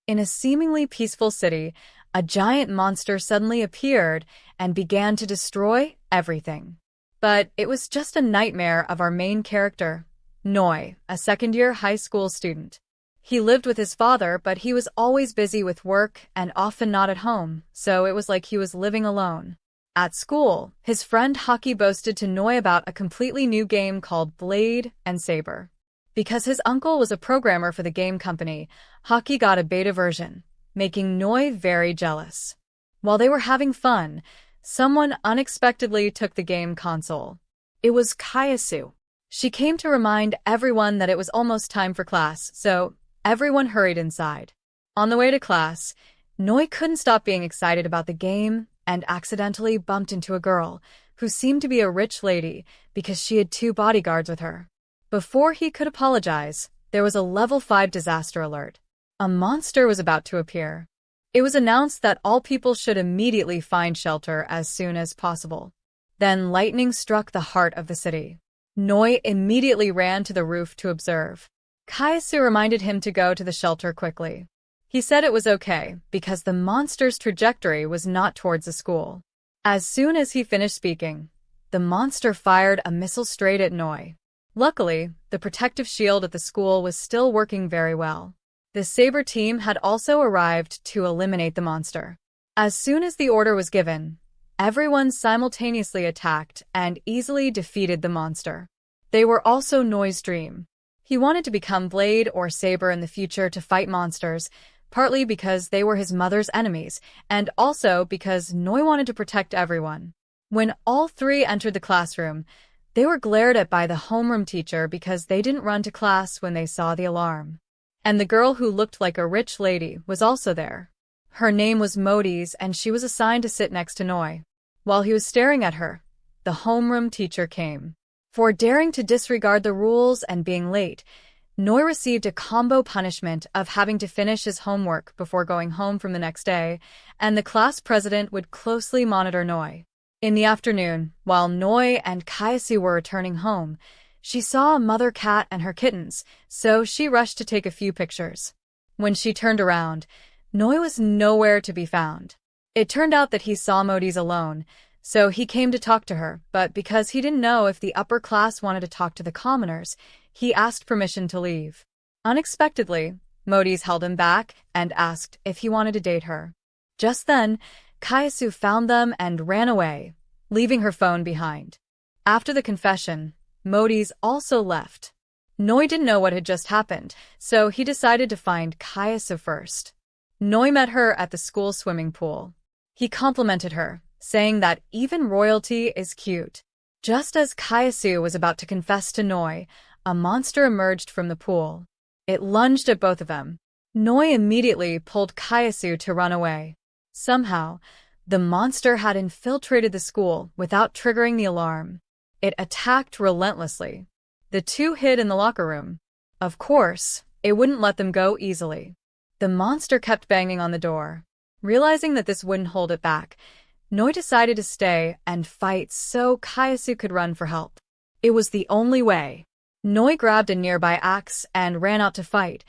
In a seemingly peaceful city, a giant monster suddenly appeared and began to destroy everything. But it was just a nightmare of our main character, Noi, a second-year high school student. He lived with his father, but he was always busy with work and often not at home, so it was like he was living alone. At school, his friend Hockey boasted to Noi about a completely new game called Blade and Saber. Because his uncle was a programmer for the game company, Hockey got a beta version, making Noi very jealous. While they were having fun, someone unexpectedly took the game console. It was Kayasu. She came to remind everyone that it was almost time for class, so everyone hurried inside. On the way to class, Noi couldn't stop being excited about the game and accidentally bumped into a girl who seemed to be a rich lady because she had 2 bodyguards with her. Before he could apologize, there was a level 5 disaster alert. A monster was about to appear. It was announced that all people should immediately find shelter as soon as possible. Then lightning struck the heart of the city. Noi immediately ran to the roof to observe. Kayasu reminded him to go to the shelter quickly. He said it was okay because the monster's trajectory was not towards the school. As soon as he finished speaking, the monster fired a missile straight at Noi. Luckily, the protective shield at the school was still working very well. The Saber team had also arrived to eliminate the monster. As soon as the order was given, everyone simultaneously attacked and easily defeated the monster. They were also Noi's dream. He wanted to become Blade or Saber in the future to fight monsters, partly because they were his mother's enemies, and also because Noi wanted to protect everyone. When all 3 entered the classroom, they were glared at by the homeroom teacher because they didn't run to class when they saw the alarm. And the girl who looked like a rich lady was also there. Her name was Modis, and she was assigned to sit next to Noi. While he was staring at her, the homeroom teacher came. For daring to disregard the rules and being late, Noi received a combo punishment of having to finish his homework before going home from the next day, and the class president would closely monitor Noi. In the afternoon, while Noi and Kayasu were returning home, she saw a mother cat and her kittens, so she rushed to take a few pictures. When she turned around, Noi was nowhere to be found. It turned out that he saw Modis alone, so he came to talk to her, but because he didn't know if the upper class wanted to talk to the commoners, he asked permission to leave. Unexpectedly, Modis held him back and asked if he wanted to date her. Just then, Kayasu found them and ran away, leaving her phone behind. After the confession, Modis also left. Noi didn't know what had just happened, so he decided to find Kayasu first. Noi met her at the school swimming pool. He complimented her, saying that even royalty is cute. Just as Kayasu was about to confess to Noi, a monster emerged from the pool. It lunged at both of them. Noi immediately pulled Kayasu to run away. Somehow, the monster had infiltrated the school without triggering the alarm. It attacked relentlessly. The 2 hid in the locker room. Of course, it wouldn't let them go easily. The monster kept banging on the door. Realizing that this wouldn't hold it back, Noi decided to stay and fight so Kayasu could run for help. It was the only way. Noi grabbed a nearby axe and ran out to fight,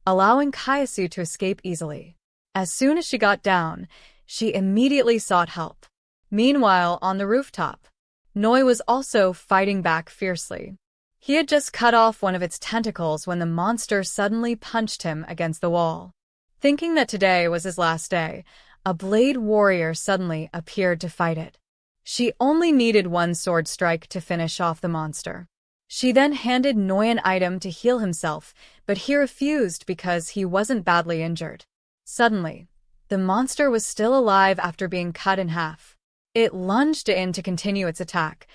allowing Kayasu to escape easily. As soon as she got down, she immediately sought help. Meanwhile, on the rooftop, Noi was also fighting back fiercely. He had just cut off one of its tentacles when the monster suddenly punched him against the wall. Thinking that today was his last day, a blade warrior suddenly appeared to fight it. She only needed 1 sword strike to finish off the monster. She then handed Noi an item to heal himself, but he refused because he wasn't badly injured. Suddenly, the monster was still alive after being cut in half. It lunged in to continue its attack,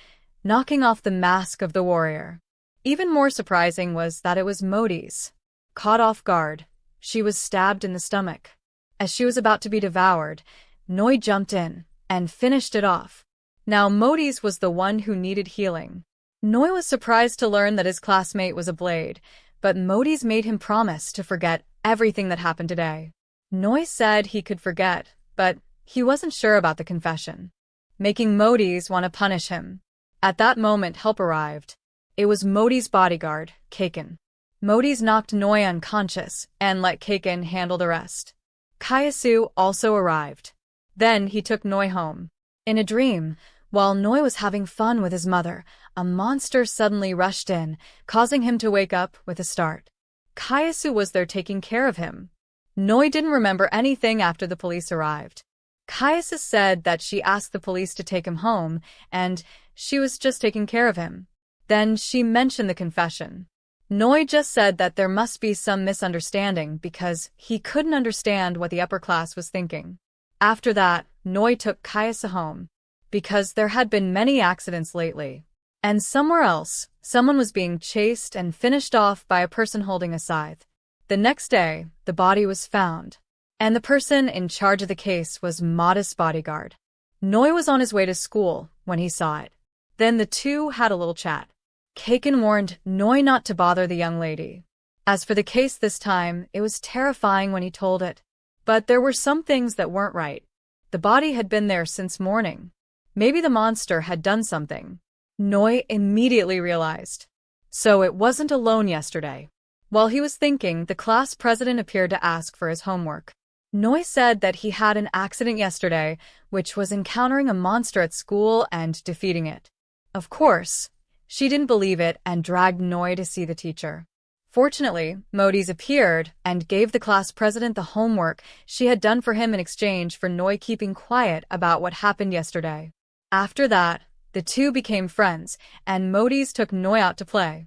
knocking off the mask of the warrior. Even more surprising was that it was Modis. Caught off guard, she was stabbed in the stomach. As she was about to be devoured, Noi jumped in and finished it off. Now Modis was the one who needed healing. Noi was surprised to learn that his classmate was a blade, but Modis made him promise to forget everything that happened today. Noi said he could forget, but he wasn't sure about the confession, making Modis want to punish him. At that moment, help arrived. It was Modis' bodyguard, Kaken. Modi's knocked Noi unconscious and let Kaiken handle the rest. Kaisu also arrived. Then he took Noi home. In a dream, while Noi was having fun with his mother, a monster suddenly rushed in, causing him to wake up with a start. Kaisu was there taking care of him. Noi didn't remember anything after the police arrived. Kaisu said that she asked the police to take him home, and she was just taking care of him. Then she mentioned the confession. Noi just said that there must be some misunderstanding because he couldn't understand what the upper class was thinking. After that, Noi took Kaisu home, because there had been many accidents lately. And somewhere else, someone was being chased and finished off by a person holding a scythe. The next day, the body was found, and the person in charge of the case was Modi's bodyguard. Noi was on his way to school when he saw it. Then the two had a little chat. Kaiken warned Noi not to bother the young lady. As for the case this time, it was terrifying when he told it. But there were some things that weren't right. The body had been there since morning. Maybe the monster had done something. Noi immediately realized. So it wasn't alone yesterday. While he was thinking, the class president appeared to ask for his homework. Noi said that he had an accident yesterday, which was encountering a monster at school and defeating it. Of course, she didn't believe it and dragged Noi to see the teacher. Fortunately, Modi's appeared and gave the class president the homework she had done for him in exchange for Noi keeping quiet about what happened yesterday. After that, the two became friends, and Modi's took Noi out to play.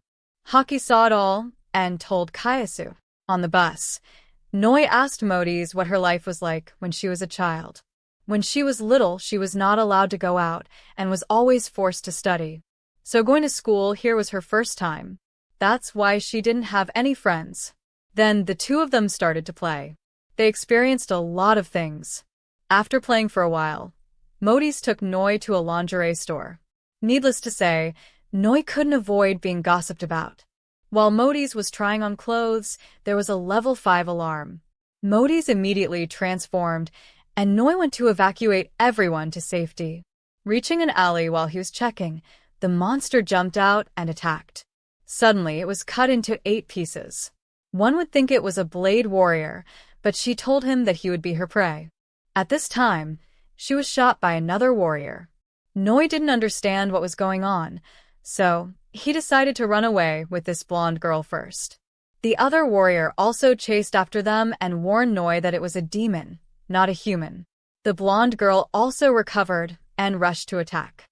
Haki saw it all and told Kaisu. On the bus, Noi asked Modi's what her life was like when she was a child. When she was little, she was not allowed to go out and was always forced to study. So going to school here was her first time. That's why she didn't have any friends. Then the two of them started to play. They experienced a lot of things. After playing for a while, Modi's took Noi to a lingerie store. Needless to say, Noi couldn't avoid being gossiped about. While Modi's was trying on clothes, there was a level 5 alarm. Modi's immediately transformed, and Noi went to evacuate everyone to safety. Reaching an alley while he was checking, the monster jumped out and attacked. Suddenly, it was cut into 8 pieces. One would think it was a blade warrior, but she told him that he would be her prey. At this time, she was shot by another warrior. Noi didn't understand what was going on, so he decided to run away with this blonde girl first. The other warrior also chased after them and warned Noi that it was a demon, not a human. The blonde girl also recovered and rushed to attack.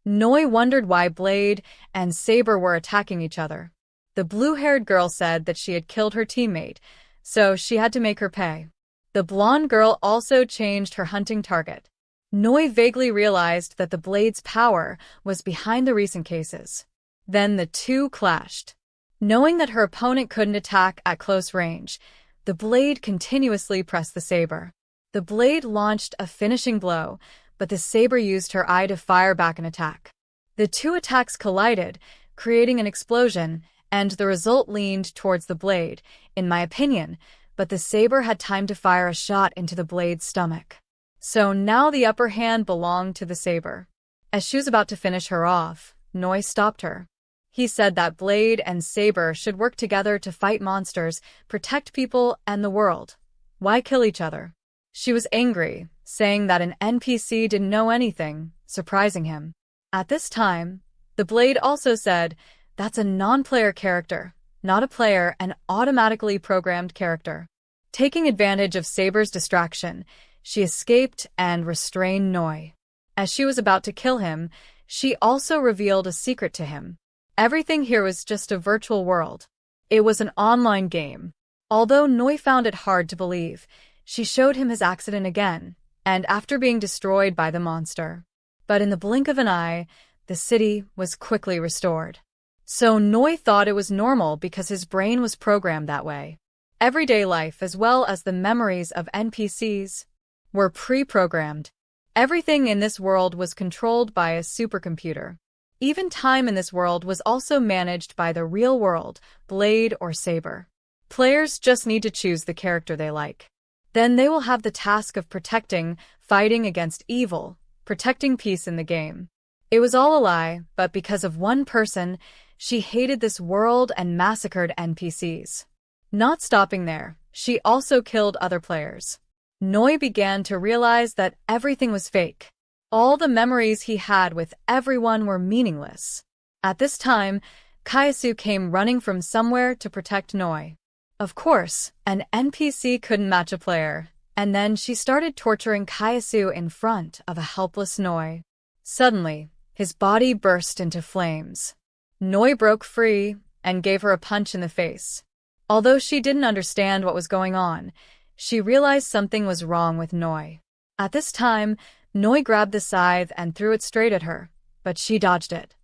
Noi wondered why Blade and Saber were attacking each other. The blue-haired girl said that she had killed her teammate, so she had to make her pay. The blonde girl also changed her hunting target. Noi vaguely realized that the Blade's power was behind the recent cases. Then the two clashed. Knowing that her opponent couldn't attack at close range, the Blade continuously pressed the Saber. The Blade launched a finishing blow, but the Saber used her eye to fire back an attack. The two attacks collided, creating an explosion, and the result leaned towards the Blade, in my opinion, but the Saber had time to fire a shot into the Blade's stomach. So now the upper hand belonged to the Saber. As she was about to finish her off, Noi stopped her. He said that Blade and Saber should work together to fight monsters, protect people and the world. Why kill each other? She was angry, saying that an NPC didn't know anything, surprising him. At this time, the Blade also said, "That's a non-player character, not a player, an automatically programmed character." Taking advantage of Saber's distraction, she escaped and restrained Noi. As she was about to kill him, she also revealed a secret to him. Everything here was just a virtual world. It was an online game. Although Noi found it hard to believe, she showed him his accident again, and after being destroyed by the monster. But in the blink of an eye, the city was quickly restored. So Noi thought it was normal because his brain was programmed that way. Everyday life as well as the memories of NPCs were pre-programmed. Everything in this world was controlled by a supercomputer. Even time in this world was also managed by the real world, Blade or Saber. Players just need to choose the character they like. Then they will have the task of protecting, fighting against evil, protecting peace in the game. It was all a lie, but because of one person, She hated this world and massacred NPCs. Not stopping there, she also killed other players. Noi began to realize that everything was fake. All the memories he had with everyone were meaningless. At this time, Kayasu came running from somewhere to protect Noi. Of course, an NPC couldn't match a player, and then she started torturing Kayasu in front of a helpless Noi. Suddenly, his body burst into flames. Noi broke free and gave her a punch in the face. Although she didn't understand what was going on, she realized something was wrong with Noi. At this time, Noi grabbed the scythe and threw it straight at her, but she dodged it.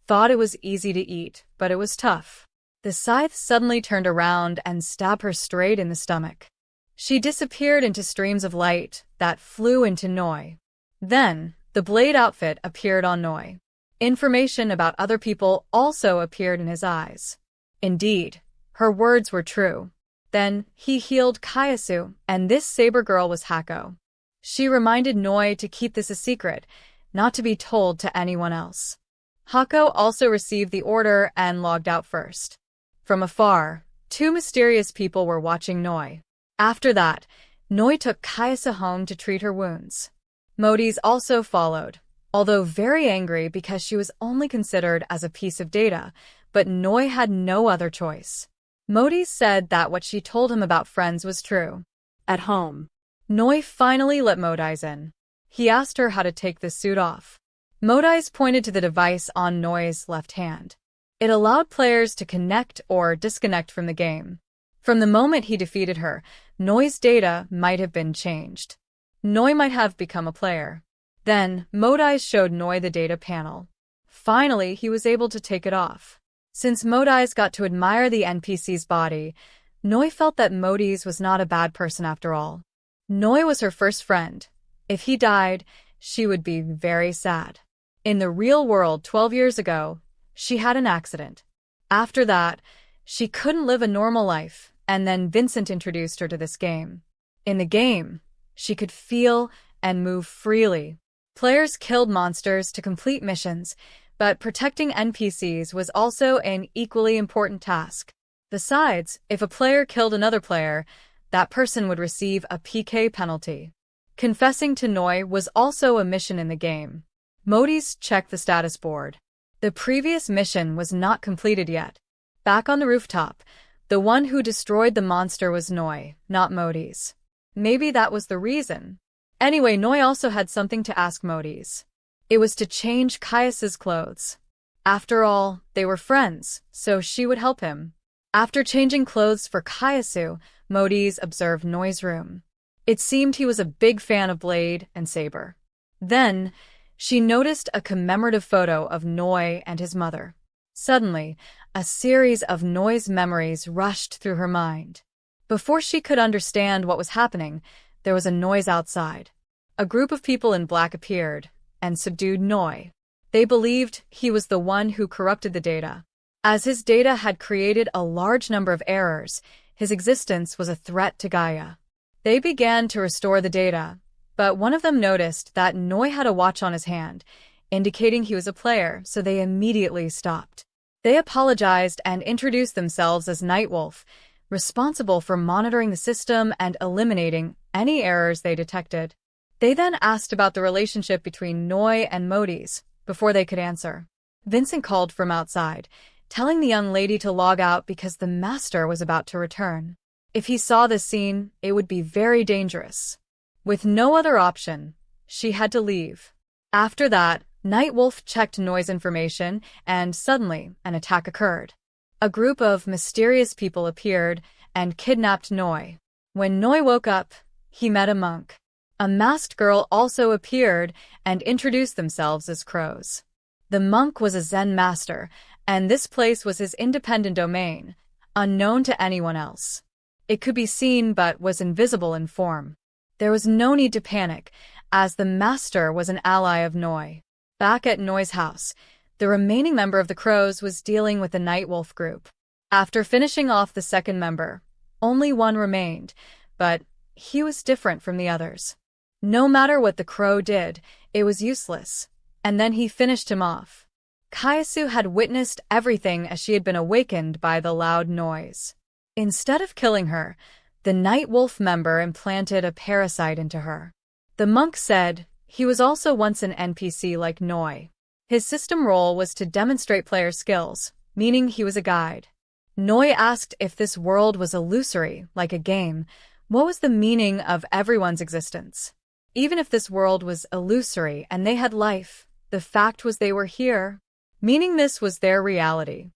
Thought it was easy to eat, but it was tough. The scythe suddenly turned around and stabbed her straight in the stomach. She disappeared into streams of light that flew into Noi. Then, the blade outfit appeared on Noi. Information about other people also appeared in his eyes. Indeed, her words were true. Then, he healed Kayasu, and this saber girl was Hako. She reminded Noi to keep this a secret, not to be told to anyone else. Hako also received the order and logged out first. From afar, two mysterious people were watching Noi. After that, Noi took Kayasu home to treat her wounds. Modis also followed, although very angry because she was only considered as a piece of data, but Noi had no other choice. Modis said that what she told him about friends was true. At home, Noi finally let Modis in. He asked her how to take the suit off. Modis pointed to the device on Noi's left hand. It allowed players to connect or disconnect from the game. From the moment he defeated her, Noi's data might have been changed. Noi might have become a player. Then, Modis showed Noi the data panel. Finally, he was able to take it off. Since Modis got to admire the NPC's body, Noi felt that Modis was not a bad person after all. Noi was her first friend. If he died, she would be very sad. In the real world 12 years ago, she had an accident. After that, she couldn't live a normal life, and then Vincent introduced her to this game. In the game, she could feel and move freely. Players killed monsters to complete missions, but protecting NPCs was also an equally important task. Besides, if a player killed another player, that person would receive a PK penalty. Confessing to Noi was also a mission in the game. Modis checked the status board. The previous mission was not completed yet. Back on the rooftop, the one who destroyed the monster was Noi, not Modis. Maybe that was the reason. Anyway, Noi also had something to ask Modis. It was to change Kayasu's clothes. After all, they were friends, so she would help him. After changing clothes for Kayasu, Modis observed Noi's room. It seemed he was a big fan of Blade and Saber. Then, she noticed a commemorative photo of Noi and his mother. Suddenly, a series of Noi's memories rushed through her mind. Before she could understand what was happening, there was a noise outside. A group of people in black appeared and subdued Noi. They believed he was the one who corrupted the data. As his data had created a large number of errors, his existence was a threat to Gaia. They began to restore the data, but one of them noticed that Noi had a watch on his hand, indicating he was a player, so they immediately stopped. They apologized and introduced themselves as Nightwolf, responsible for monitoring the system and eliminating any errors they detected. They then asked about the relationship between Noi and Modis before they could answer. Vincent called from outside, telling the young lady to log out because the master was about to return. If he saw this scene, it would be very dangerous. With no other option, she had to leave. After that, Nightwolf checked Noi's information, and suddenly an attack occurred. A group of mysterious people appeared and kidnapped Noi. When Noi woke up, he met a monk. A masked girl also appeared and introduced themselves as crows. The monk was a Zen master, and this place was his independent domain, unknown to anyone else. It could be seen but was invisible in form. There was no need to panic, as the master was an ally of Noi. Back at Noi's house, the remaining member of the Crows was dealing with the Nightwolf group. After finishing off the second member, only one remained, but he was different from the others. No matter what the Crow did, it was useless, and then he finished him off. Kayasu had witnessed everything as she had been awakened by the loud noise. Instead of killing her, the Night Wolf member implanted a parasite into her. The monk said he was also once an NPC like Noi. His system role was to demonstrate player skills, meaning he was a guide. Noi asked if this world was illusory, like a game. What was the meaning of everyone's existence? Even if this world was illusory and they had life, the fact was they were here, meaning this was their reality.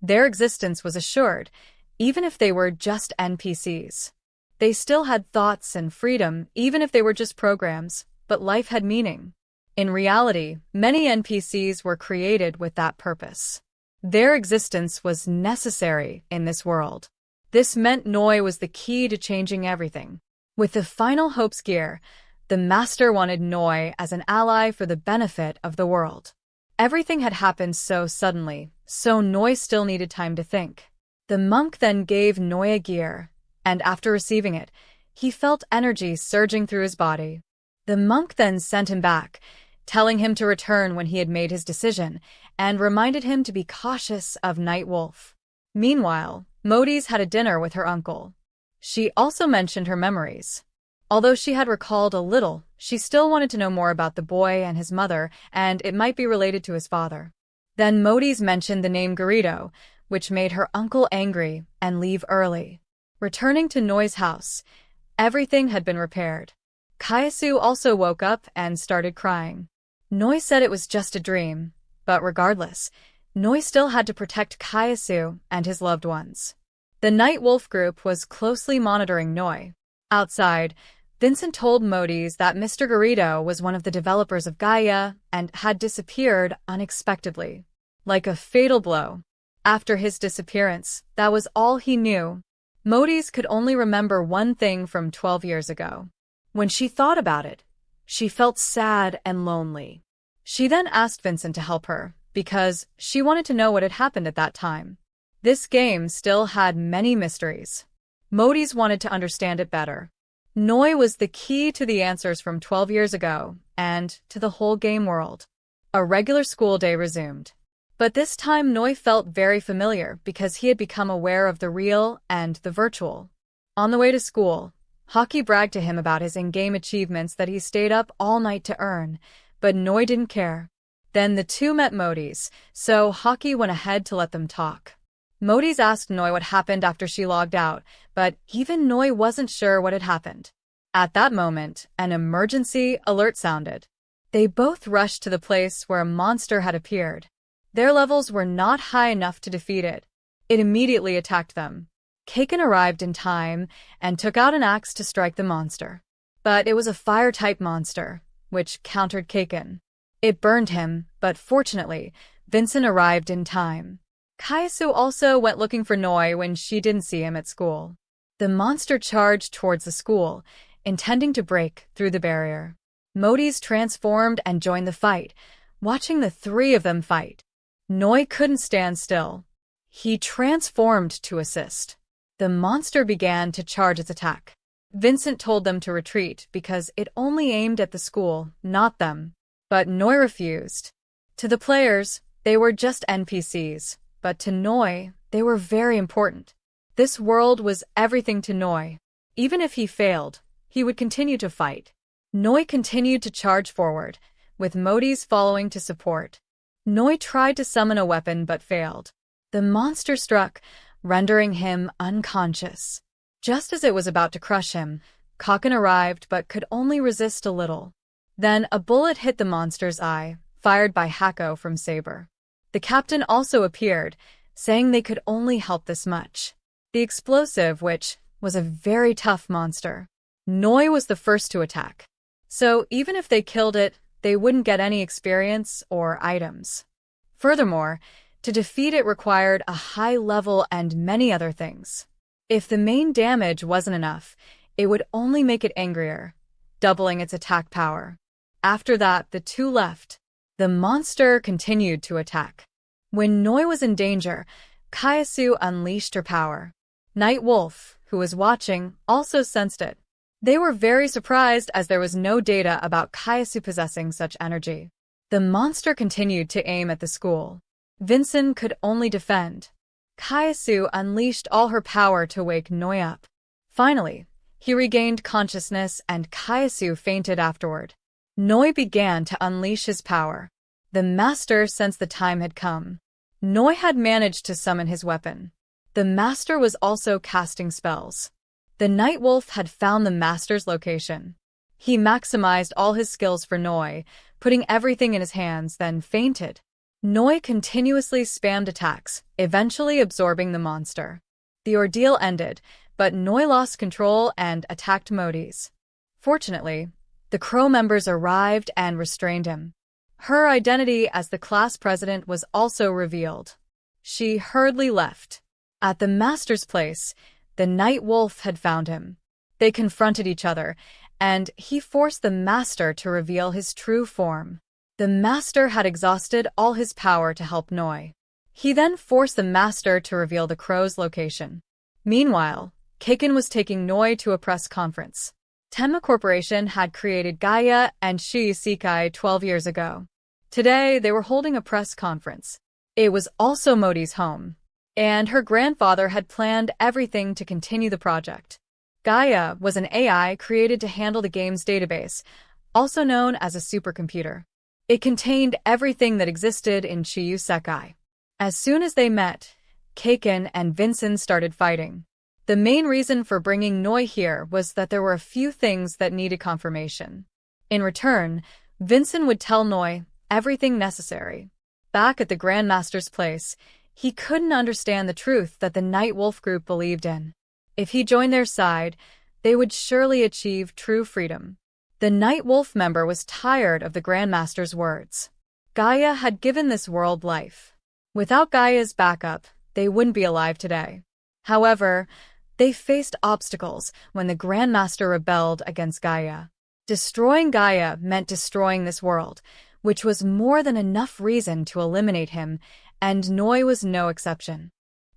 Their existence was assured, even if they were just NPCs. They still had thoughts and freedom, even if they were just programs, but life had meaning. In reality, many NPCs were created with that purpose. Their existence was necessary in this world. This meant Noi was the key to changing everything. With the final Hope's gear, the Master wanted Noi as an ally for the benefit of the world. Everything had happened so suddenly, so Noi still needed time to think. The monk then gave Noi a gear, and after receiving it, he felt energy surging through his body. The monk then sent him back, telling him to return when he had made his decision, and reminded him to be cautious of Night Wolf. Meanwhile, Modis had a dinner with her uncle. She also mentioned her memories. Although she had recalled a little, she still wanted to know more about the boy and his mother, and it might be related to his father. Then Modis mentioned the name Garrido, which made her uncle angry and leave early. Returning to Noi's house, everything had been repaired. Kayasu also woke up and started crying. Noi said it was just a dream, but regardless, Noi still had to protect Kayasu and his loved ones. The Night Wolf group was closely monitoring Noi. Outside, Vincent told Modis that Mr. Garrido was one of the developers of Gaia and had disappeared unexpectedly. Like a fatal blow. After his disappearance, that was all he knew. Modis could only remember one thing from 12 years ago. When she thought about it, she felt sad and lonely. She then asked Vincent to help her, because she wanted to know what had happened at that time. This game still had many mysteries. Modis wanted to understand it better. Noi was the key to the answers from 12 years ago, and to the whole game world. A regular school day resumed. But this time Noi felt very familiar because he had become aware of the real and the virtual. On the way to school, Hockey bragged to him about his in-game achievements that he stayed up all night to earn, but Noi didn't care. Then the two met Modis, so Hockey went ahead to let them talk. Modis asked Noi what happened after she logged out, but even Noi wasn't sure what had happened. At that moment, an emergency alert sounded. They both rushed to the place where a monster had appeared. Their levels were not high enough to defeat it. It immediately attacked them. Kaken arrived in time and took out an axe to strike the monster. But it was a fire-type monster, which countered Kaken. It burned him, but fortunately, Vincent arrived in time. Kayasu also went looking for Noi when she didn't see him at school. The monster charged towards the school, intending to break through the barrier. Modis transformed and joined the fight, watching the three of them fight. Noi couldn't stand still. He transformed to assist. The monster began to charge its attack. Vincent told them to retreat because it only aimed at the school, not them. But Noi refused. To the players, they were just NPCs, but to Noi, they were very important. This world was everything to Noi. Even if he failed, he would continue to fight. Noi continued to charge forward, with Modis following to support. Noi tried to summon a weapon but failed. The monster struck, rendering him unconscious. Just as it was about to crush him, Kaken arrived but could only resist a little. Then a bullet hit the monster's eye, fired by Hako from Saber. The captain also appeared, saying they could only help this much. The explosive, which was a very tough monster. Noi was the first to attack. So even if they killed it, they wouldn't get any experience or items. Furthermore, to defeat it required a high level and many other things. If the main damage wasn't enough, it would only make it angrier, doubling its attack power. After that, the two left. The monster continued to attack. When Noi was in danger, Kayasu unleashed her power. Night Wolf, who was watching, also sensed it. They were very surprised as there was no data about Kayasu possessing such energy. The monster continued to aim at the school. Vincent could only defend. Kaisu unleashed all her power to wake Noi up. Finally, he regained consciousness and Kaisu fainted afterward. Noi began to unleash his power. The master sensed the time had come. Noi had managed to summon his weapon. The master was also casting spells. The night wolf had found the master's location. He maximized all his skills for Noi, putting everything in his hands, then fainted. Noi continuously spammed attacks, eventually absorbing the monster. The ordeal ended, but Noi lost control and attacked Modis. Fortunately, the Crow members arrived and restrained him. Her identity as the class president was also revealed. She hurriedly left. At the master's place, the night wolf had found him. They confronted each other, and he forced the master to reveal his true form. The master had exhausted all his power to help Noi. He then forced the master to reveal the crow's location. Meanwhile, Kaken was taking Noi to a press conference. Tenma Corporation had created Gaia and Shi Sekai 12 years ago. Today, they were holding a press conference. It was also Modi's home, and her grandfather had planned everything to continue the project. Gaia was an AI created to handle the game's database, also known as a supercomputer. It contained everything that existed in Chiyu Sekai. As soon as they met, Kaken and Vincent started fighting. The main reason for bringing Noi here was that there were a few things that needed confirmation. In return, Vincent would tell Noi everything necessary. Back at the Grandmaster's place, he couldn't understand the truth that the Night Wolf group believed in. If he joined their side, they would surely achieve true freedom. The Night Wolf member was tired of the Grandmaster's words. Gaia had given this world life. Without Gaia's backup, they wouldn't be alive today. However, they faced obstacles when the Grandmaster rebelled against Gaia. Destroying Gaia meant destroying this world, which was more than enough reason to eliminate him, and Noi was no exception.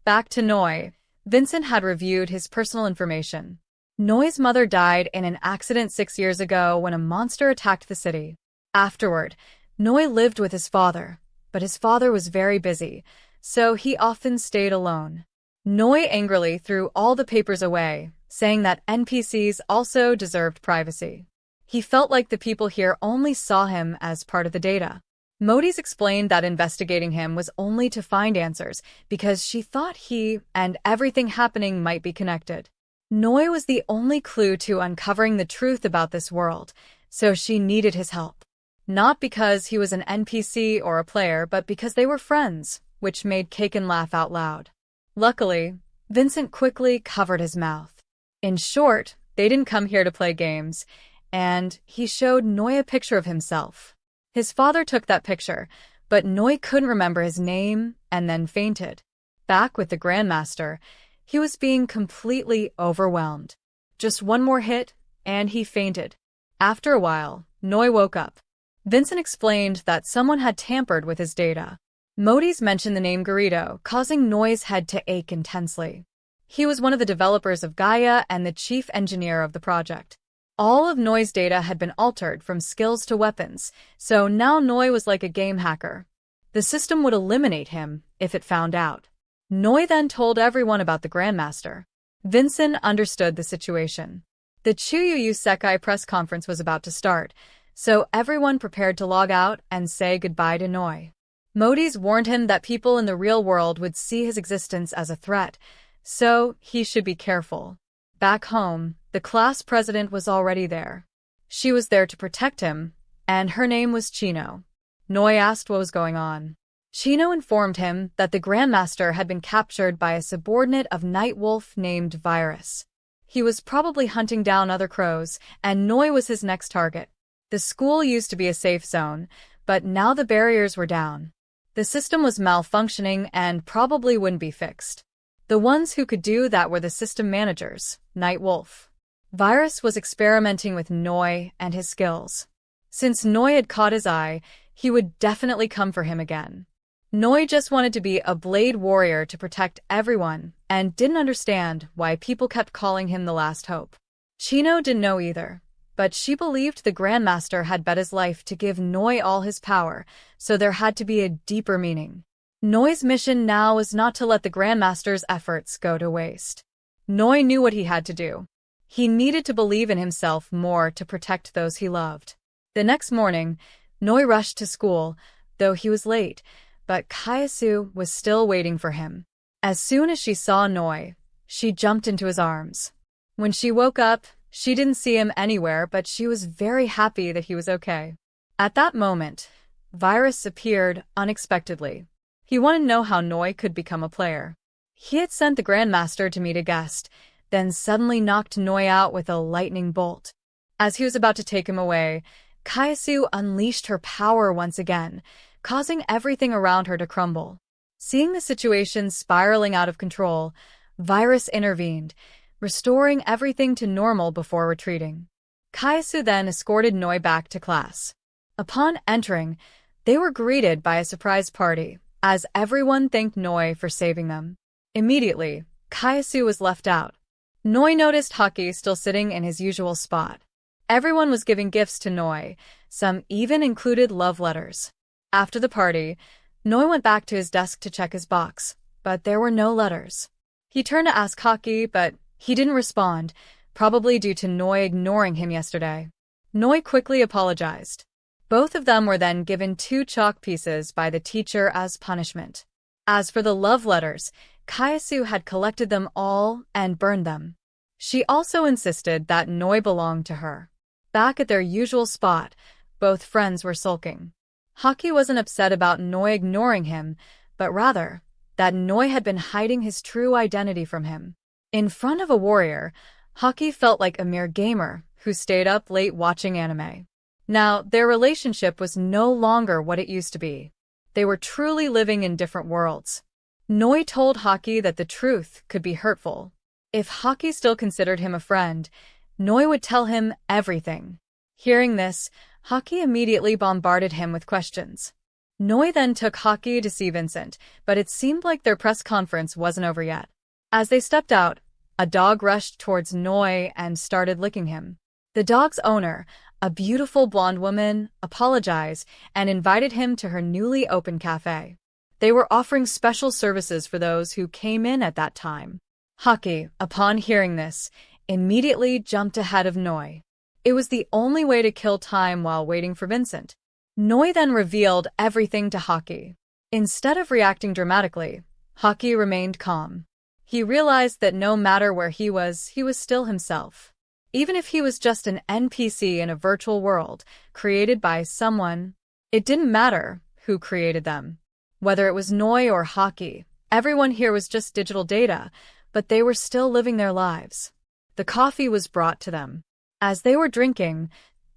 Back to Noi, Vincent had reviewed his personal information. Noi's mother died in an accident 6 years ago when a monster attacked the city. Afterward, Noi lived with his father, but his father was very busy, so he often stayed alone. Noi angrily threw all the papers away, saying that NPCs also deserved privacy. He felt like the people here only saw him as part of the data. Modis explained that investigating him was only to find answers because she thought he and everything happening might be connected. Noi was the only clue to uncovering the truth about this world, so she needed his help. Not because he was an NPC or a player, but because they were friends, which made Kaken laugh out loud. Luckily, Vincent quickly covered his mouth. In short, they didn't come here to play games, and he showed Noi a picture of himself. His father took that picture, but Noi couldn't remember his name and then fainted. Back with the Grandmaster, he was being completely overwhelmed. Just one more hit, and he fainted. After a while, Noi woke up. Vincent explained that someone had tampered with his data. Modis mentioned the name Garrido, causing Noi's head to ache intensely. He was one of the developers of Gaia and the chief engineer of the project. All of Noi's data had been altered from skills to weapons, so now Noi was like a game hacker. The system would eliminate him if it found out. Noi then told everyone about the Grandmaster. Vincent understood the situation. The Chuyu Sekai press conference was about to start, so everyone prepared to log out and say goodbye to Noi. Modis warned him that people in the real world would see his existence as a threat, so he should be careful. Back home, the class president was already there. She was there to protect him, and her name was Chino. Noi asked what was going on. Chino informed him that the Grandmaster had been captured by a subordinate of Night Wolf named Virus. He was probably hunting down other crows, and Noi was his next target. The school used to be a safe zone, but now the barriers were down. The system was malfunctioning and probably wouldn't be fixed. The ones who could do that were the system managers, Night Wolf. Virus was experimenting with Noi and his skills. Since Noi had caught his eye, he would definitely come for him again. Noi just wanted to be a blade warrior to protect everyone and didn't understand why people kept calling him the last hope. Chino didn't know either, But she believed the Grandmaster had bet his life to give Noi all his power, so there had to be a deeper meaning. Noi's mission now was not to let the Grandmaster's efforts go to waste. Noi knew what he had to do. He needed to believe in himself more to protect those he loved. The next morning, Noi rushed to school, though he was late, but Kayasu was still waiting for him. As soon as she saw Noi, she jumped into his arms. When she woke up, she didn't see him anywhere, but she was very happy that he was okay. At that moment, Virus appeared unexpectedly. He wanted to know how Noi could become a player. He had sent the Grandmaster to meet a guest, then suddenly knocked Noi out with a lightning bolt. As he was about to take him away, Kayasu unleashed her power once again, causing everything around her to crumble. Seeing the situation spiraling out of control, Virus intervened, restoring everything to normal before retreating. Kayasu then escorted Noi back to class. Upon entering, they were greeted by a surprise party, as everyone thanked Noi for saving them. Immediately, Kayasu was left out. Noi noticed Haki still sitting in his usual spot. Everyone was giving gifts to Noi, some even included love letters. After the party, Noi went back to his desk to check his box, but there were no letters. He turned to ask Haki, but he didn't respond, probably due to Noi ignoring him yesterday. Noi quickly apologized. Both of them were then given 2 chalk pieces by the teacher as punishment. As for the love letters, Kayasu had collected them all and burned them. She also insisted that Noi belonged to her. Back at their usual spot, both friends were sulking. Haki wasn't upset about Noi ignoring him, but rather that Noi had been hiding his true identity from him. In front of a warrior, Haki felt like a mere gamer who stayed up late watching anime. Now, their relationship was no longer what it used to be. They were truly living in different worlds. Noi told Haki that the truth could be hurtful. If Haki still considered him a friend, Noi would tell him everything. Hearing this, Haki immediately bombarded him with questions. Noi then took Haki to see Vincent, but it seemed like their press conference wasn't over yet. As they stepped out, a dog rushed towards Noi and started licking him. The dog's owner, a beautiful blonde woman, apologized and invited him to her newly opened cafe. They were offering special services for those who came in at that time. Haki, upon hearing this, immediately jumped ahead of Noi. It was the only way to kill time while waiting for Vincent. Noi then revealed everything to Haki. Instead of reacting dramatically, Haki remained calm. He realized that no matter where he was still himself. Even if he was just an NPC in a virtual world, created by someone, it didn't matter who created them. Whether it was Noi or Haki, everyone here was just digital data, but they were still living their lives. The coffee was brought to them. As they were drinking,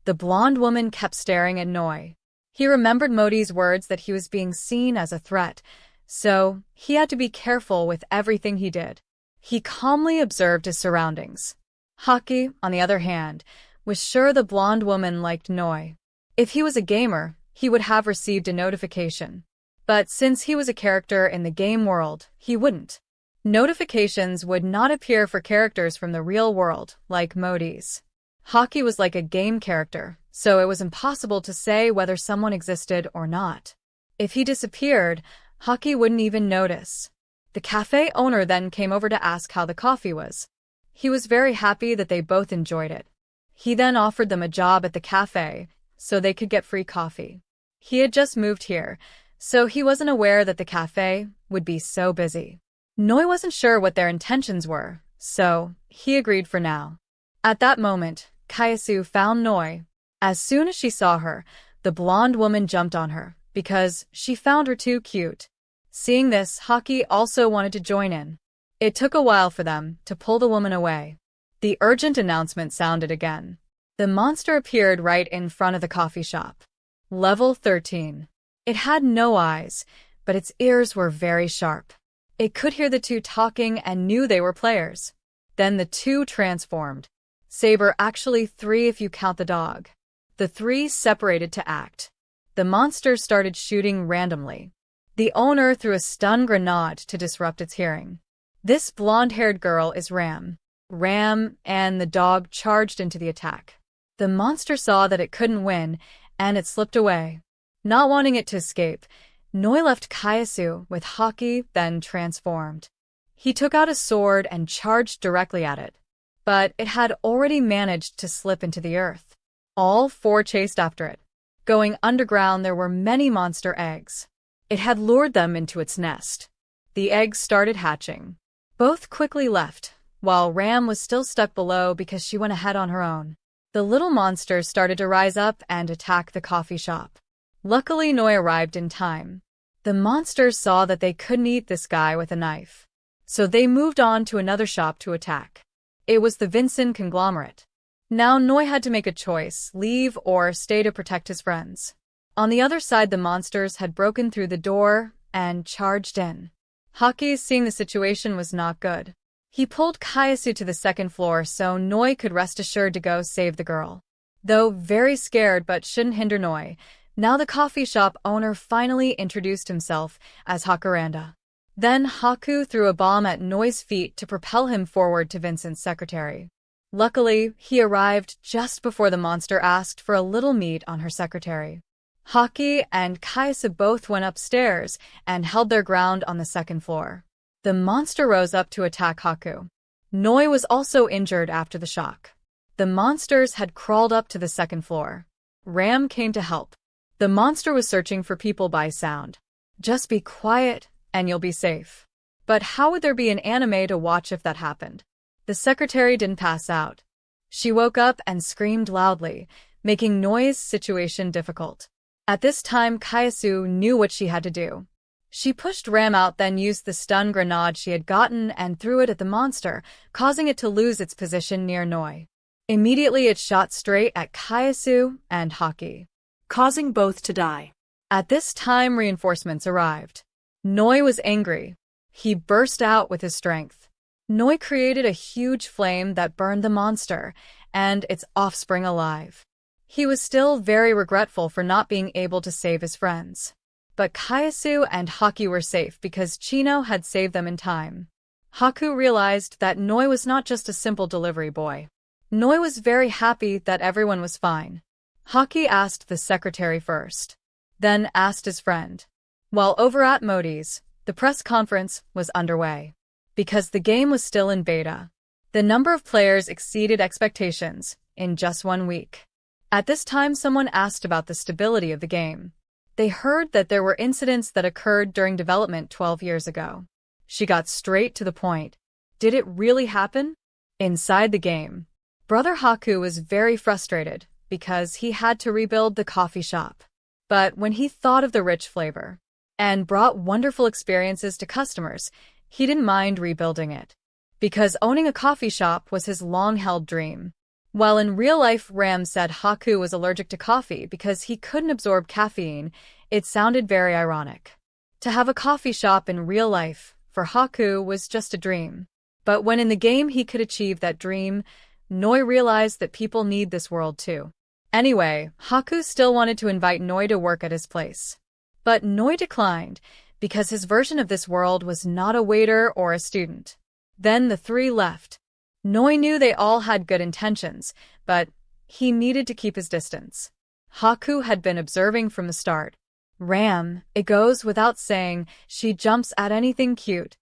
the blonde woman kept staring at Noi. He remembered Modi's words that he was being seen as a threat, so he had to be careful with everything he did. He calmly observed his surroundings. Haki, on the other hand, was sure the blonde woman liked Noi. If he was a gamer, he would have received a notification. But since he was a character in the game world, he wouldn't. Notifications would not appear for characters from the real world, like Modi's. Haki was like a game character, so it was impossible to say whether someone existed or not. If he disappeared, Haki wouldn't even notice. The cafe owner then came over to ask how the coffee was. He was very happy that they both enjoyed it. He then offered them a job at the cafe, so they could get free coffee. He had just moved here, so he wasn't aware that the cafe would be so busy. Noi wasn't sure what their intentions were, so he agreed for now. At that moment, Kayasu found Noi. As soon as she saw her, the blonde woman jumped on her, because she found her too cute. Seeing this, Haki also wanted to join in. It took a while for them to pull the woman away. The urgent announcement sounded again. The monster appeared right in front of the coffee shop. Level 13. It had no eyes, but its ears were very sharp. It could hear the two talking and knew they were players. Then the two transformed. Saber, actually 3 if you count the dog. The 3 separated to act. The monster started shooting randomly. The owner threw a stun grenade to disrupt its hearing. This blonde-haired girl is Ram. Ram and the dog charged into the attack. The monster saw that it couldn't win, and it slipped away. Not wanting it to escape, Noi left Kaisu with Haki, then transformed. He took out a sword and charged directly at it, but it had already managed to slip into the earth. All four chased after it. Going underground, there were many monster eggs. It had lured them into its nest. The eggs started hatching. Both quickly left, while Ram was still stuck below because she went ahead on her own. The little monsters started to rise up and attack the coffee shop. Luckily, Noi arrived in time. The monsters saw that they couldn't eat this guy with a knife, so they moved on to another shop to attack. It was the Vincent conglomerate. Now Noi had to make a choice, leave or stay to protect his friends. On the other side, the monsters had broken through the door and charged in. Haki, seeing the situation was not good. He pulled Kaisu to the second floor so Noi could rest assured to go save the girl. Though very scared but shouldn't hinder Noi, now the coffee shop owner finally introduced himself as Hakuranda. Then Haku threw a bomb at Noi's feet to propel him forward to Vincent's secretary. Luckily, he arrived just before the monster asked for a little meat on her secretary. Haki and Kaisu both went upstairs and held their ground on the second floor. The monster rose up to attack Haku. Noi was also injured after the shock. The monsters had crawled up to the second floor. Ram came to help. The monster was searching for people by sound. Just be quiet and you'll be safe. But how would there be an anime to watch if that happened? The secretary didn't pass out. She woke up and screamed loudly, making Noi's situation difficult. At this time, Kaisu knew what she had to do. She pushed Ram out, then used the stun grenade she had gotten and threw it at the monster, causing it to lose its position near Noi. Immediately, it shot straight at Kaisu and Haki, causing both to die. At this time, reinforcements arrived. Noi was angry. He burst out with his strength. Noi created a huge flame that burned the monster and its offspring alive. He was still very regretful for not being able to save his friends. But Kaisu and Haki were safe because Chino had saved them in time. Haku realized that Noi was not just a simple delivery boy. Noi was very happy that everyone was fine. Haki asked the secretary first, then asked his friend. While over at Modi's, the press conference was underway. Because the game was still in beta, the number of players exceeded expectations in just 1 week. At this time, someone asked about the stability of the game. They heard that there were incidents that occurred during development 12 years ago. She got straight to the point. Did it really happen? Inside the game, Brother Haku was very frustrated because he had to rebuild the coffee shop. But when he thought of the rich flavor and brought wonderful experiences to customers, he didn't mind rebuilding it. Because owning a coffee shop was his long-held dream. While in real life, Ram said Haku was allergic to coffee because he couldn't absorb caffeine, it sounded very ironic. To have a coffee shop in real life, for Haku, was just a dream. But when in the game he could achieve that dream, Noi realized that people need this world too. Anyway, Haku still wanted to invite Noi to work at his place. But Noi declined, because his version of this world was not a waiter or a student. Then the three left. Noi knew they all had good intentions, but he needed to keep his distance. Haku had been observing from the start. Ram, it goes without saying, she jumps at anything cute.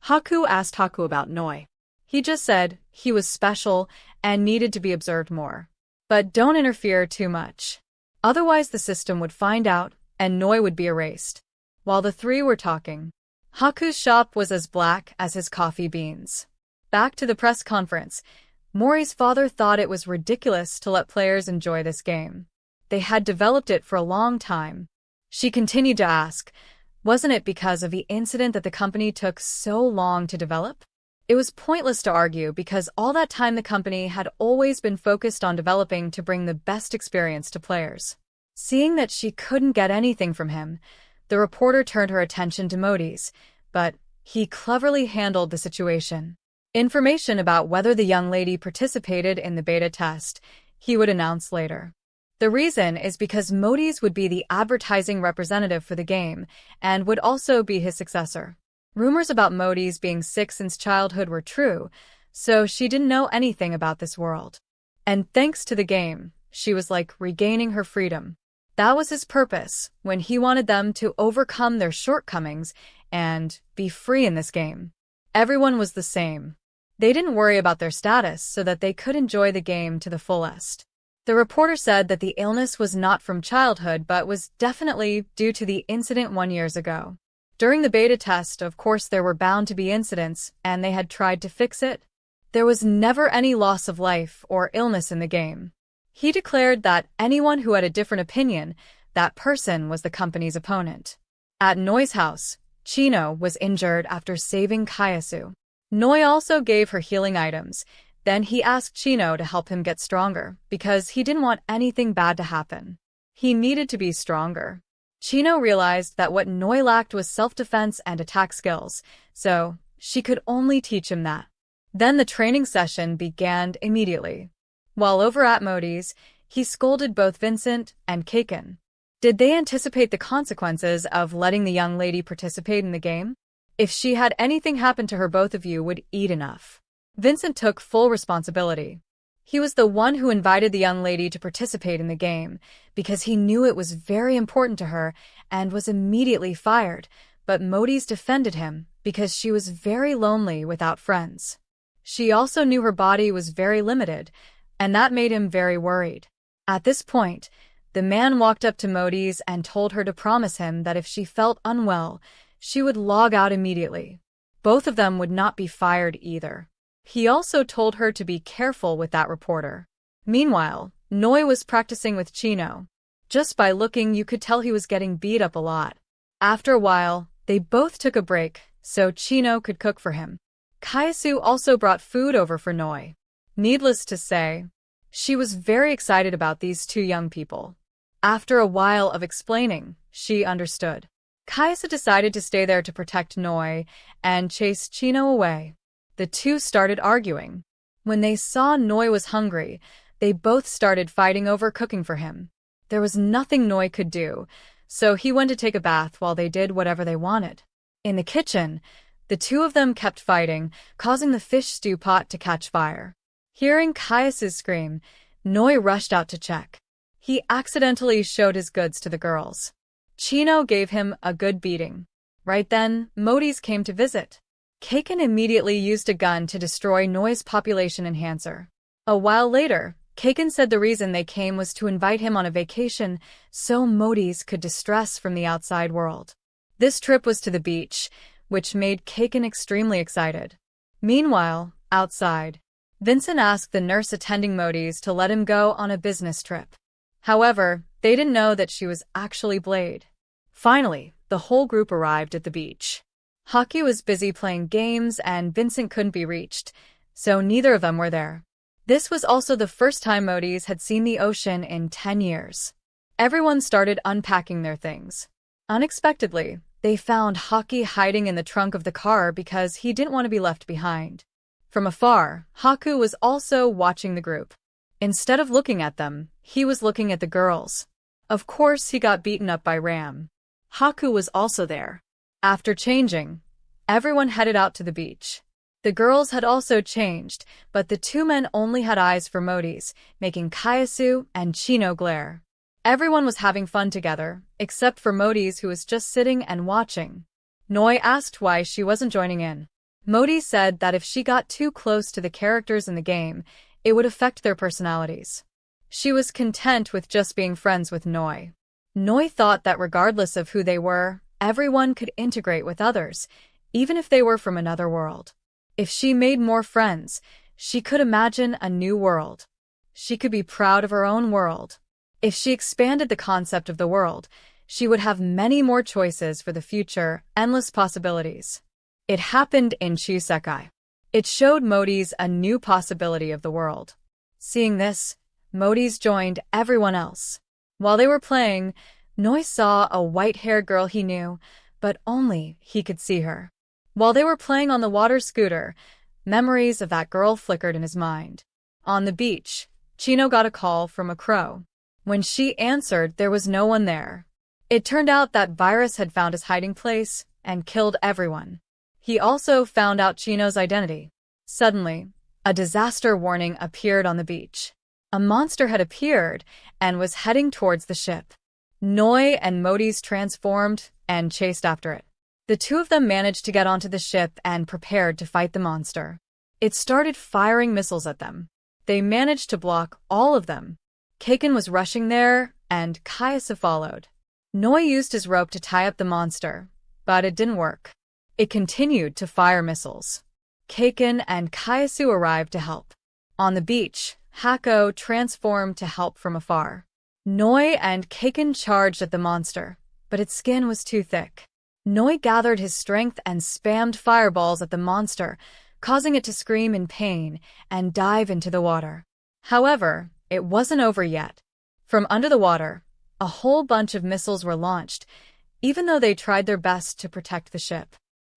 Haku asked Haku about Noi. He just said he was special and needed to be observed more. But don't interfere too much. Otherwise the system would find out and Noi would be erased. While the three were talking, Haku's shop was as black as his coffee beans. Back to the press conference, Mori's father thought it was ridiculous to let players enjoy this game. They had developed it for a long time. She continued to ask, wasn't it because of the incident that the company took so long to develop? It was pointless to argue because all that time the company had always been focused on developing to bring the best experience to players. Seeing that she couldn't get anything from him, the reporter turned her attention to Modi's, but he cleverly handled the situation. Information about whether the young lady participated in the beta test, he would announce later. The reason is because Modi's would be the advertising representative for the game and would also be his successor. Rumors about Modi's being sick since childhood were true, so she didn't know anything about this world. And thanks to the game, She was like regaining her freedom. That was his purpose, when he wanted them to overcome their shortcomings and be free in this game. Everyone was the same. They didn't worry about their status so that they could enjoy the game to the fullest. The reporter said that the illness was not from childhood but was definitely due to the incident 1 year ago. During the beta test, of course, there were bound to be incidents, and they had tried to fix it. There was never any loss of life or illness in the game. He declared that anyone who had a different opinion, that person was the company's opponent. At Noi's house, Chino was injured after saving Kayasu. Noi also gave her healing items. Then he asked Chino to help him get stronger, because he didn't want anything bad to happen. He needed to be stronger. Chino realized that what Noi lacked was self-defense and attack skills, so she could only teach him that. Then the training session began immediately. While over at Modi's, he scolded both Vincent and Kaken. Did they anticipate the consequences of letting the young lady participate in the game? If she had anything happen to her, both of you would eat enough. Vincent took full responsibility. He was the one who invited the young lady to participate in the game, because he knew it was very important to her and was immediately fired, but Modi's defended him because she was very lonely without friends. She also knew her body was very limited, and that made him very worried. At this point, the man walked up to Modi's and told her to promise him that if she felt unwell, she would log out immediately. Both of them would not be fired either. He also told her to be careful with that reporter. Meanwhile, Noi was practicing with Chino. Just by looking, you could tell he was getting beat up a lot. After a while, they both took a break, so Chino could cook for him. Kayasu also brought food over for Noi. Needless to say, she was very excited about these two young people. After a while of explaining, she understood. Kayasu decided to stay there to protect Noi and chase Chino away. The two started arguing. When they saw Noi was hungry, they both started fighting over cooking for him. There was nothing Noi could do, so he went to take a bath while they did whatever they wanted. In the kitchen, the two of them kept fighting, causing the fish stew pot to catch fire. Hearing Kayasu's scream, Noi rushed out to check. He accidentally showed his goods to the girls. Chino gave him a good beating. Right then, Modi's came to visit. Kaken immediately used a gun to destroy Noi's population enhancer. A while later, Kaken said the reason they came was to invite him on a vacation so Modi's could distress from the outside world. This trip was to the beach, which made Kaken extremely excited. Meanwhile, outside, Vincent asked the nurse attending Modi's to let him go on a business trip. However, they didn't know that she was actually Blade. Finally, the whole group arrived at the beach. Hockey was busy playing games and Vincent couldn't be reached, so neither of them were there. This was also the first time Modi's had seen the ocean in 10 years. Everyone started unpacking their things. Unexpectedly, they found Hockey hiding in the trunk of the car because he didn't want to be left behind. From afar, Haku was also watching the group. Instead of looking at them, he was looking at the girls. Of course, he got beaten up by Ram. Haku was also there. After changing, everyone headed out to the beach. The girls had also changed, but the two men only had eyes for Modi's, making Kayasu and Chino glare. Everyone was having fun together, except for Modi's, who was just sitting and watching. Noi asked why she wasn't joining in. Modi said that if she got too close to the characters in the game, it would affect their personalities. She was content with just being friends with Noi. Noi thought that regardless of who they were, everyone could integrate with others, even if they were from another world. If she made more friends, she could imagine a new world. She could be proud of her own world. If she expanded the concept of the world, she would have many more choices for the future, endless possibilities. It happened in Chusekai. It showed Modi's a new possibility of the world. Seeing this, Modi's joined everyone else. While they were playing, Noi saw a white-haired girl he knew, but only he could see her. While they were playing on the water scooter, memories of that girl flickered in his mind. On the beach, Chino got a call from a crow. When she answered, there was no one there. It turned out that Virus had found his hiding place and killed everyone. He also found out Chino's identity. Suddenly, a disaster warning appeared on the beach. A monster had appeared and was heading towards the ship. Noi and Modis transformed and chased after it. The two of them managed to get onto the ship and prepared to fight the monster. It started firing missiles at them. They managed to block all of them. Kaken was rushing there, and Kyasu followed. Noi used his rope to tie up the monster, but it didn't work. It continued to fire missiles. Kaken and Kyasu arrived to help. On the beach, Hako transformed to help from afar. Noi and Kaken charged at the monster, but its skin was too thick. Noi gathered his strength and spammed fireballs at the monster, causing it to scream in pain and dive into the water. However, it wasn't over yet. From under the water, a whole bunch of missiles were launched, even though they tried their best to protect the ship.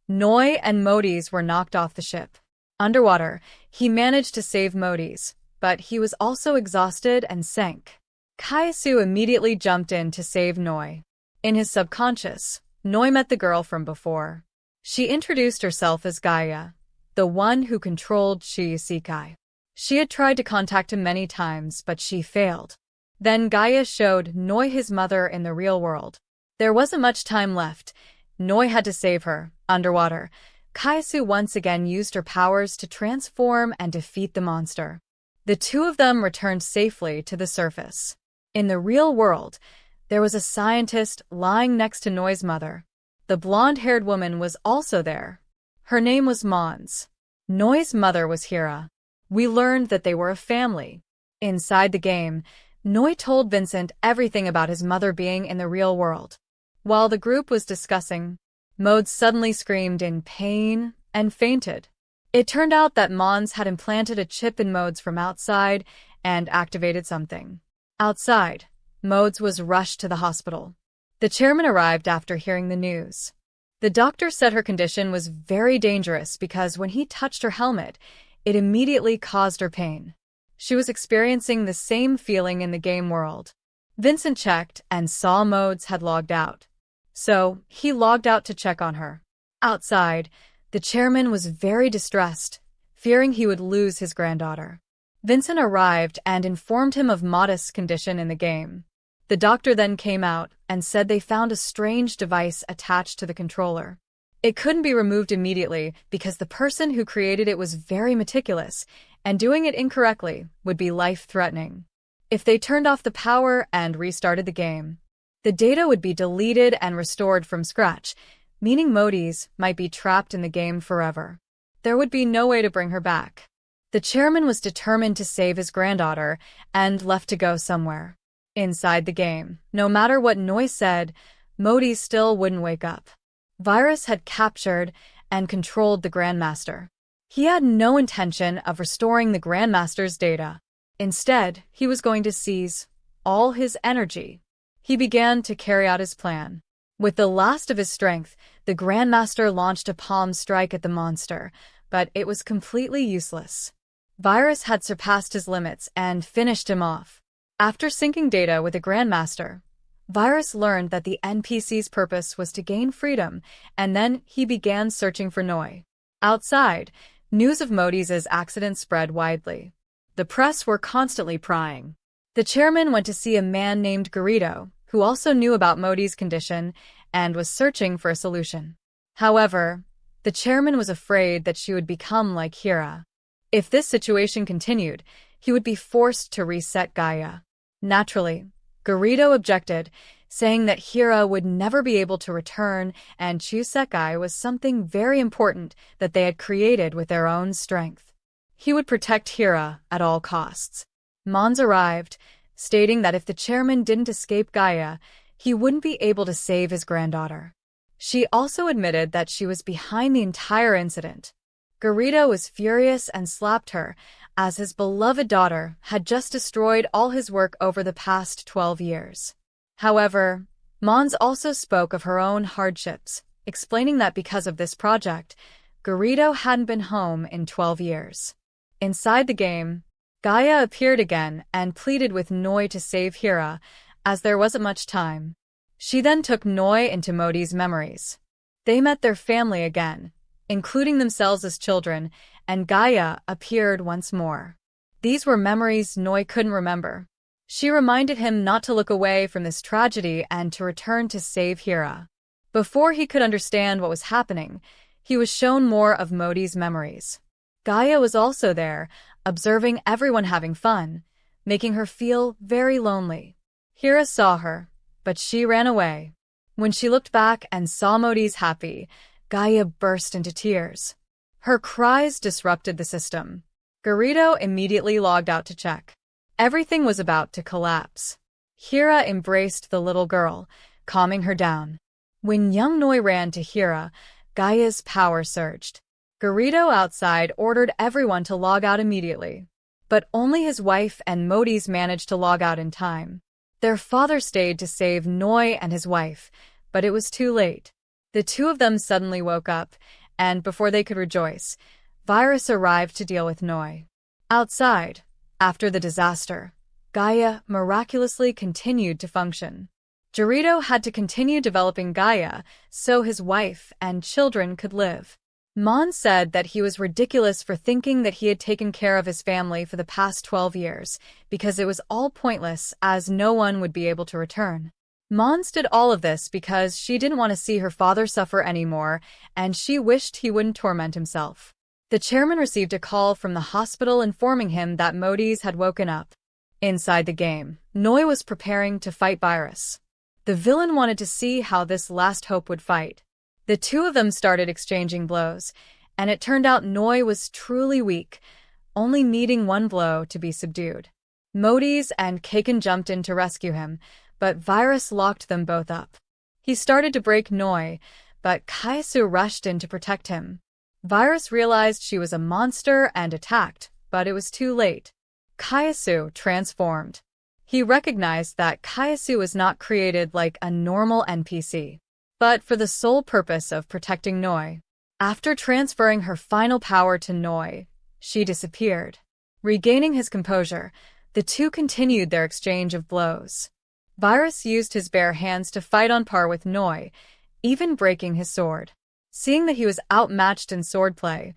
Noi and Modis were knocked off the ship. Underwater, he managed to save Modis, but he was also exhausted and sank. Kyasu immediately jumped in to save Noi. In his subconscious, Noi met the girl from before. She introduced herself as Gaia, the one who controlled Shiisekai. She had tried to contact him many times, but she failed. Then Gaia showed Noi his mother in the real world. There wasn't much time left. Noi had to save her. Underwater, Kyasu once again used her powers to transform and defeat the monster. The two of them returned safely to the surface. In the real world, there was a scientist lying next to Noi's mother. The blonde-haired woman was also there. Her name was Mons. Noi's mother was Hira. We learned that they were a family. Inside the game, Noi told Vincent everything about his mother being in the real world. While the group was discussing, Mode suddenly screamed in pain and fainted. It turned out that Mons had implanted a chip in Modes from outside and activated something. Outside, Modes was rushed to the hospital. The chairman arrived after hearing the news. The doctor said her condition was very dangerous because when he touched her helmet, it immediately caused her pain. She was experiencing the same feeling in the game world. Vincent checked and saw Modes had logged out. So, he logged out to check on her. Outside, the chairman was very distressed, fearing he would lose his granddaughter. Vincent arrived and informed him of Modest's condition in the game. The doctor then came out and said they found a strange device attached to the controller. It couldn't be removed immediately because the person who created it was very meticulous, and doing it incorrectly would be life-threatening. If they turned off the power and restarted the game, the data would be deleted and restored from scratch, meaning Modis might be trapped in the game forever. There would be no way to bring her back. The chairman was determined to save his granddaughter and left to go somewhere. Inside the game, no matter what Noi said, Modis still wouldn't wake up. Virus had captured and controlled the Grandmaster. He had no intention of restoring the Grandmaster's data. Instead, he was going to seize all his energy. He began to carry out his plan. With the last of his strength, the Grandmaster launched a palm strike at the monster, but it was completely useless. Virus had surpassed his limits and finished him off. After syncing data with the Grandmaster, Virus learned that the NPC's purpose was to gain freedom, and then he began searching for Noi. Outside, news of Modis' accident spread widely. The press were constantly prying. The chairman went to see a man named Garrido, who also knew about Modis' condition and was searching for a solution. However, the chairman was afraid that she would become like Hira. If this situation continued, he would be forced to reset Gaia. Naturally, Garrido objected, saying that Hira would never be able to return and Chusekai was something very important that they had created with their own strength. He would protect Hira at all costs. Mons arrived, stating that if the chairman didn't escape Gaia, he wouldn't be able to save his granddaughter. She also admitted that she was behind the entire incident. Garrido was furious and slapped her, as his beloved daughter had just destroyed all his work over the past 12 years. However, Mons also spoke of her own hardships, explaining that because of this project, Garrido hadn't been home in 12 years. Inside the game, Gaia appeared again and pleaded with Noi to save Hira, as there wasn't much time. She then took Noi into Modi's memories. They met their family again, including themselves as children, and Gaia appeared once more. These were memories Noi couldn't remember. She reminded him not to look away from this tragedy and to return to save Hira. Before he could understand what was happening, he was shown more of Modi's memories. Gaia was also there, observing everyone having fun, making her feel very lonely. Hira saw her, but she ran away. When she looked back and saw Modi's happy, Gaia burst into tears. Her cries disrupted the system. Garrido immediately logged out to check. Everything was about to collapse. Hira embraced the little girl, calming her down. When young Noi ran to Hira, Gaia's power surged. Garrido outside ordered everyone to log out immediately. But only his wife and Modi's managed to log out in time. Their father stayed to save Noi and his wife, but it was too late. The two of them suddenly woke up, and before they could rejoice, Virus arrived to deal with Noi. Outside, after the disaster, Gaia miraculously continued to function. Garrido had to continue developing Gaia so his wife and children could live. Mon said that he was ridiculous for thinking that he had taken care of his family for the past 12 years, because it was all pointless as no one would be able to return. Mons did all of this because she didn't want to see her father suffer anymore, and she wished he wouldn't torment himself. The chairman received a call from the hospital informing him that Modi's had woken up. Inside the game, Noi was preparing to fight Virus. The villain wanted to see how this last hope would fight. The two of them started exchanging blows, and it turned out Noi was truly weak, only needing one blow to be subdued. Modi's and Kaken jumped in to rescue him, but Virus locked them both up. He started to break Noi, but Kaisu rushed in to protect him. Virus realized she was a monster and attacked, but it was too late. Kaisu transformed. He recognized that Kaisu was not created like a normal NPC, but for the sole purpose of protecting Noi. After transferring her final power to Noi, she disappeared. Regaining his composure, the two continued their exchange of blows. Virus used his bare hands to fight on par with Noi, even breaking his sword. Seeing that he was outmatched in swordplay,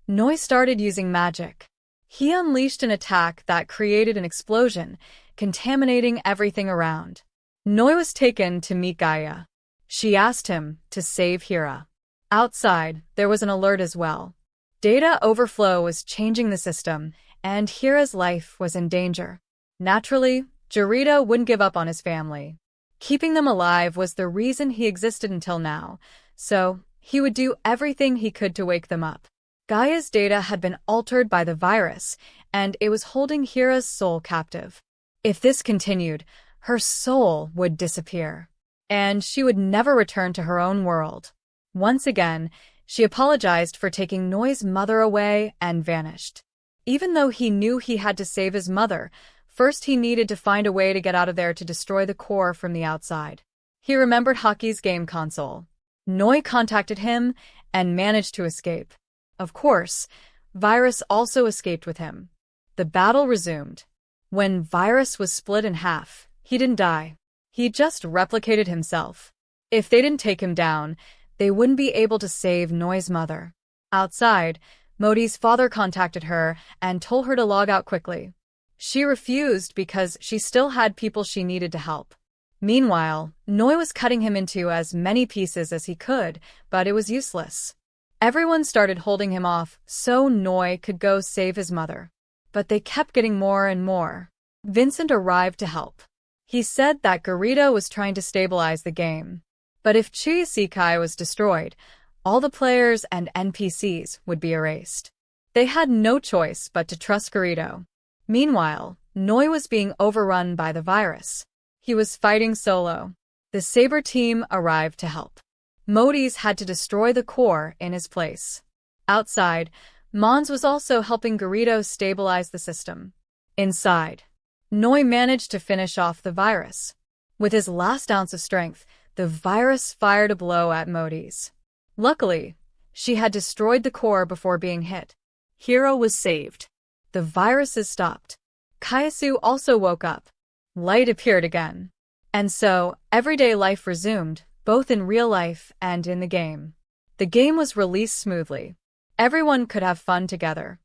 Noi started using magic. He unleashed an attack that created an explosion, contaminating everything around. Noi was taken to meet Gaia. She asked him to save Hira. Outside, there was an alert as well. Data overflow was changing the system, and Hira's life was in danger. Naturally, Garrido wouldn't give up on his family. Keeping them alive was the reason he existed until now, so he would do everything he could to wake them up. Gaia's data had been altered by the virus, and it was holding Hira's soul captive. If this continued, her soul would disappear, and she would never return to her own world. Once again, she apologized for taking Noi's mother away and vanished. Even though he knew he had to save his mother, first he needed to find a way to get out of there to destroy the core from the outside. He remembered Hockey's game console. Noi contacted him and managed to escape. Of course, Virus also escaped with him. The battle resumed. When Virus was split in half, he didn't die. He just replicated himself. If they didn't take him down, they wouldn't be able to save Noi's mother. Outside, Modi's father contacted her and told her to log out quickly. She refused because she still had people she needed to help. Meanwhile, Noi was cutting him into as many pieces as he could, but it was useless. Everyone started holding him off so Noi could go save his mother. But they kept getting more and more. Vincent arrived to help. He said that Garrido was trying to stabilize the game. But if Chiyosekai was destroyed, all the players and NPCs would be erased. They had no choice but to trust Garrido. Meanwhile, Noi was being overrun by the virus. He was fighting solo. The Saber team arrived to help. Modi's had to destroy the core in his place. Outside, Mons was also helping Garrido stabilize the system. Inside, Noi managed to finish off the virus. With his last ounce of strength, the virus fired a blow at Modi's. Luckily, she had destroyed the core before being hit. Hiro was saved. The viruses stopped. Kaisu also woke up. Light appeared again. And so, everyday life resumed, both in real life and in the game. The game was released smoothly. Everyone could have fun together.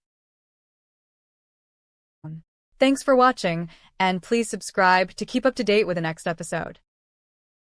Thanks for watching, and please subscribe to keep up to date with the next episode.